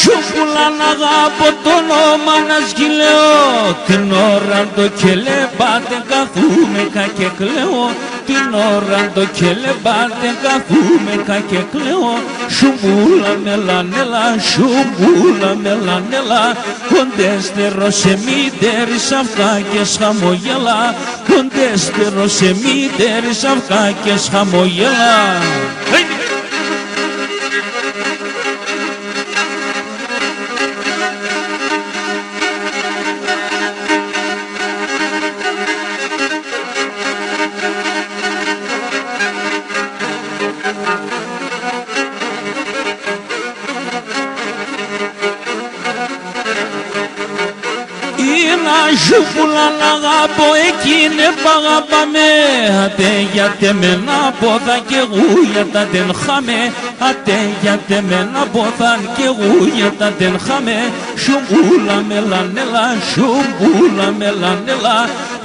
Σουκούλα να αγαπώ το όνομα να σκυλαιώ, την ώρα το κελεμπάτε καθούμε και κλαίω, την ώρα το κελεμπάτε καθούμε και κλαίω. Σουμπούλα μελανέλα, σουμπούλα μελανέλα, κοντέστερο σε μήτερη σαυκά και χαμογέλα, κοντέστερο σε μήτερη σαυκά και χαμογέλα. Σουκούλα να αγαπώ εκείνη παγάπαμε, ατε γιατί μένα πόθα και γούγιατα δεν χάμε, ατε γιατί μένα πόθα και γούγιατα δεν χάμε. Σουκούλα μελανέλα, σουκούλα μελανέλα,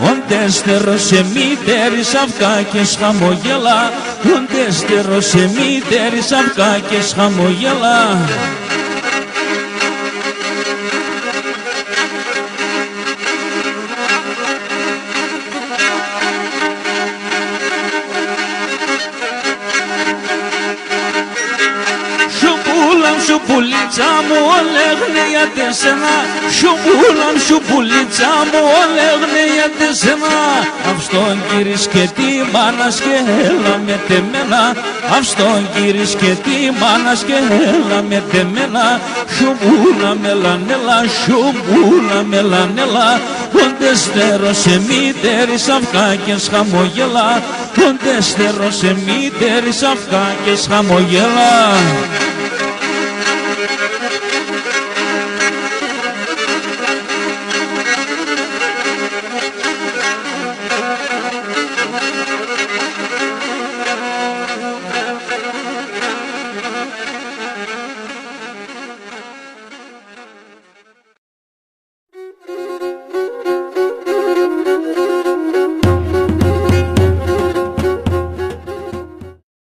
οντέστερο σε μήτερη σαυκά και χαμογέλα, οντέστερο σε μήτερη σαυκά και χαμογέλα. Σου πουλίτσα μου όλεγνε για τεσένα, σουμπούλαμ σου πουλίτσα μου όλεγνε για τεσένα. Αυστόν κύρις και τη μάνας και έλα με τεμένα, αυστόν κύρις και τη μάνας και έλα με τεμένα. Σουμπούλα μελανέλα, σουμπούλα μελανέλα, κοντέστερο σε μήτερη σαυκά και χαμογέλα, κοντέστερο σε μήτερη σαυκά και χαμογέλα.